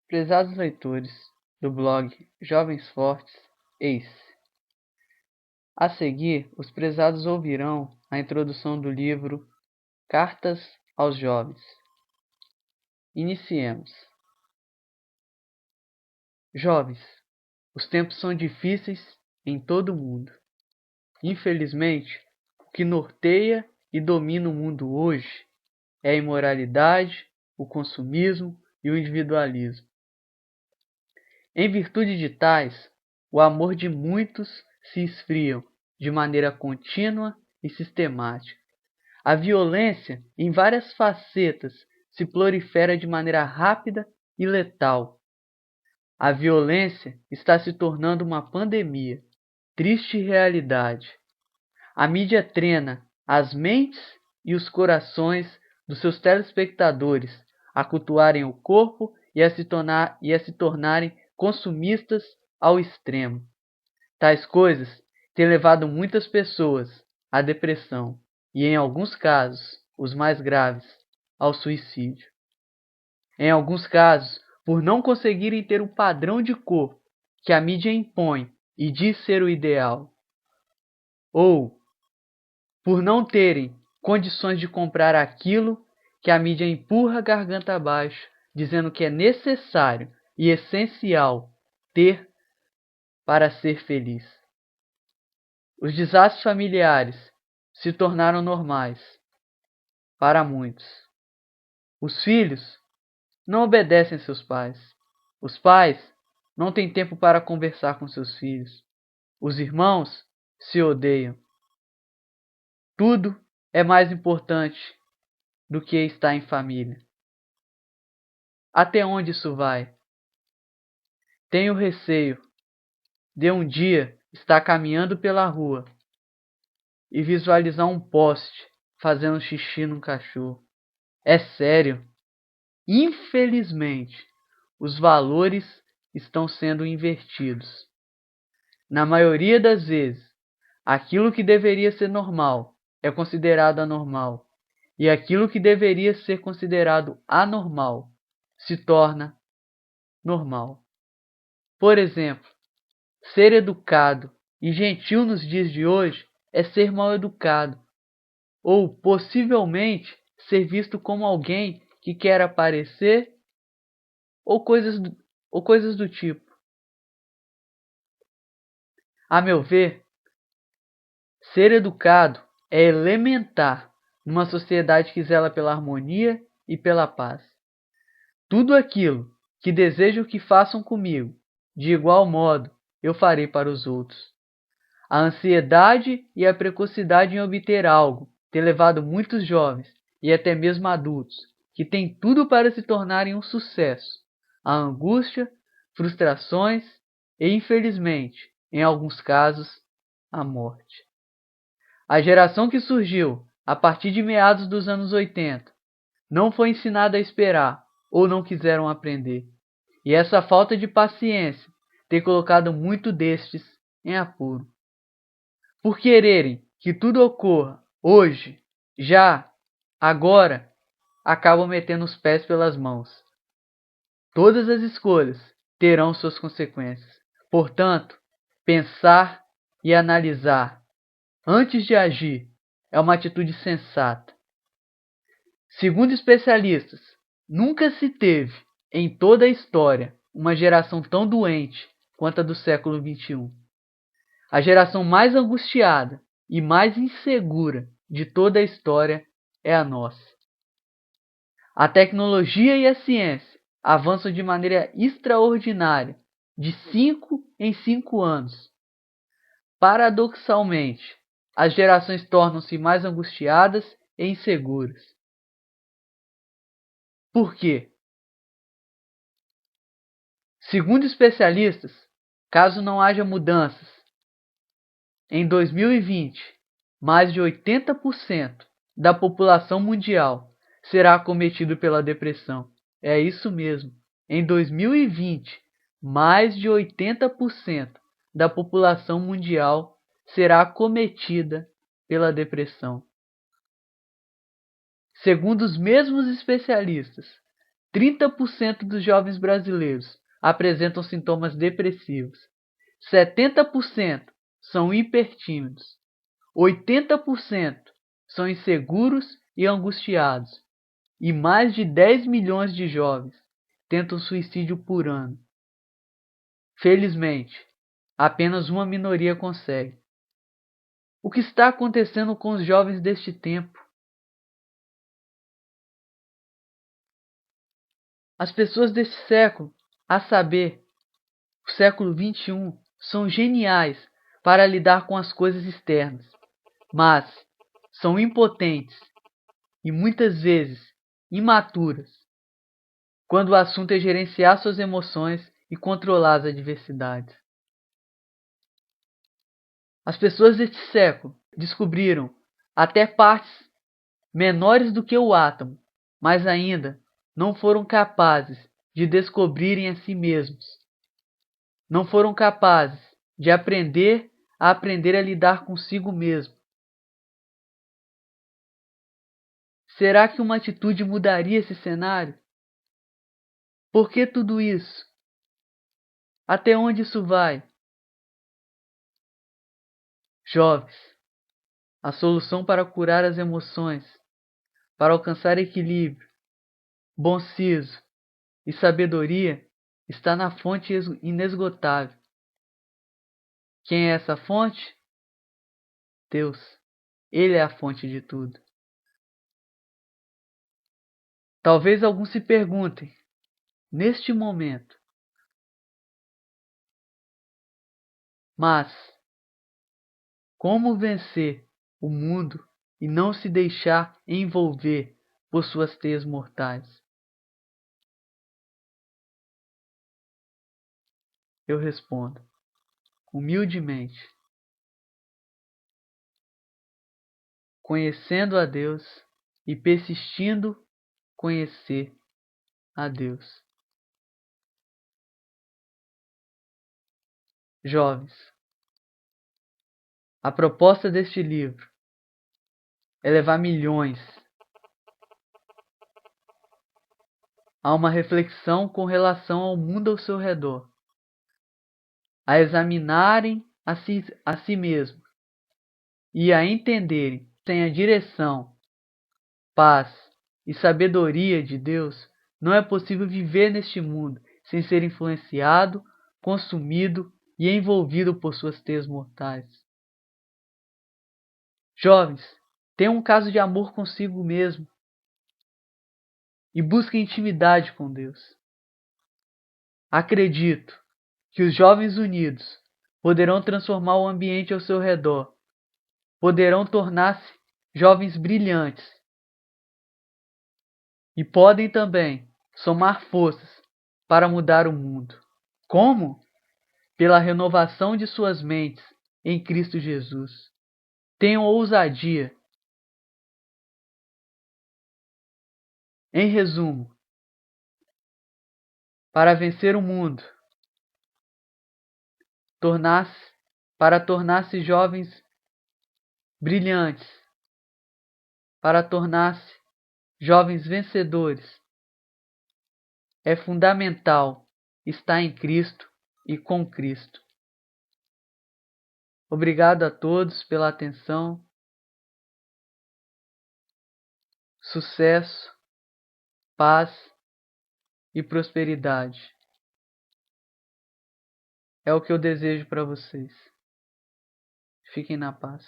Prezados leitores do blog Jovens Fortes, eis. A seguir, os prezados ouvirão a introdução do livro Cartas aos Jovens. Iniciemos. Jovens, os tempos são difíceis em todo o mundo. Infelizmente, o que norteia e domina o mundo hoje é a imoralidade, o consumismo e o individualismo. Em virtude de tais, o amor de muitos se esfriam de maneira contínua e sistemática. A violência, em várias facetas, se prolifera de maneira rápida e letal. A violência está se tornando uma pandemia, triste realidade. A mídia treina as mentes e os corações dos seus telespectadores a cultuarem o corpo e a se tornarem consumistas ao extremo. Tais coisas têm levado muitas pessoas à depressão e, em alguns casos, os mais graves, ao suicídio. Em alguns casos, por não conseguirem ter o padrão de corpo que a mídia impõe e diz ser o ideal, ou por não terem condições de comprar aquilo que a mídia empurra a garganta abaixo, dizendo que é necessário e essencial ter para ser feliz. Os desastres familiares se tornaram normais para muitos. Os filhos não obedecem seus pais. Os pais não têm tempo para conversar com seus filhos. Os irmãos se odeiam. Tudo é mais importante do que estar em família. Até onde isso vai? Tenho receio de um dia estar caminhando pela rua e visualizar um poste fazendo xixi num cachorro. É sério. Infelizmente, os valores estão sendo invertidos. Na maioria das vezes, aquilo que deveria ser normal é considerado anormal, e aquilo que deveria ser considerado anormal se torna normal. Por exemplo, ser educado e gentil nos dias de hoje é ser mal educado, ou possivelmente ser visto como alguém que quer aparecer ou coisas do tipo. A meu ver, ser educado é elementar numa sociedade que zela pela harmonia e pela paz. Tudo aquilo que desejo que façam comigo, de igual modo eu farei para os outros. A ansiedade e a precocidade em obter algo tem levado muitos jovens, e até mesmo adultos, que têm tudo para se tornarem um sucesso, à angústia, frustrações e, infelizmente, em alguns casos, à morte. A geração que surgiu a partir de meados dos anos 80 não foi ensinada a esperar ou não quiseram aprender. E essa falta de paciência tem colocado muito destes em apuro. Por quererem que tudo ocorra hoje, já, agora, acabam metendo os pés pelas mãos. Todas as escolhas terão suas consequências. Portanto, pensar e analisar antes de agir é uma atitude sensata. Segundo especialistas, nunca se teve, em toda a história, uma geração tão doente quanto a do século XXI. A geração mais angustiada e mais insegura de toda a história é a nossa. A tecnologia e a ciência avançam de maneira extraordinária, de 5 em 5 anos. Paradoxalmente, as gerações tornam-se mais angustiadas e inseguras. Por quê? Segundo especialistas, caso não haja mudanças, em 2020, mais de 80% da população mundial será acometido pela depressão. É isso mesmo. Em 2020, mais de 80% da população mundial será acometida pela depressão. Segundo os mesmos especialistas, 30% dos jovens brasileiros apresentam sintomas depressivos. 70% são hipertímidos. 80% são inseguros e angustiados. E mais de 10 milhões de jovens tentam suicídio por ano. Felizmente, apenas uma minoria consegue. O que está acontecendo com os jovens deste tempo? As pessoas deste século, a saber, o século XXI, são geniais para lidar com as coisas externas, mas são impotentes e muitas vezes imaturas quando o assunto é gerenciar suas emoções e controlar as adversidades. As pessoas deste século descobriram até partes menores do que o átomo, mas ainda não foram capazes de descobrirem a si mesmos. Não foram capazes de aprender a lidar consigo mesmo. Será que uma atitude mudaria esse cenário? Por que tudo isso? Até onde isso vai? Jovens, a solução para curar as emoções, para alcançar equilíbrio, bom siso e sabedoria está na fonte inesgotável. Quem é essa fonte? Deus. Ele é a fonte de tudo. Talvez alguns se perguntem, neste momento, mas como vencer o mundo e não se deixar envolver por suas teias mortais? Eu respondo, humildemente, conhecendo a Deus e persistindo conhecer a Deus. Jovens, a proposta deste livro é levar milhões a uma reflexão com relação ao mundo ao seu redor, a examinarem a si mesmos e a entenderem sem a direção, paz e sabedoria de Deus, não é possível viver neste mundo sem ser influenciado, consumido e envolvido por suas teias mortais. Jovens, tenham um caso de amor consigo mesmo e busquem intimidade com Deus. Acredito que os jovens unidos poderão transformar o ambiente ao seu redor, poderão tornar-se jovens brilhantes e podem também somar forças para mudar o mundo. Como? Pela renovação de suas mentes em Cristo Jesus. Tenham ousadia. Em resumo, para vencer o mundo, para tornar-se jovens brilhantes, para tornar-se jovens vencedores, é fundamental estar em Cristo e com Cristo. Obrigado a todos pela atenção. Sucesso, paz e prosperidade. É o que eu desejo para vocês. Fiquem na paz.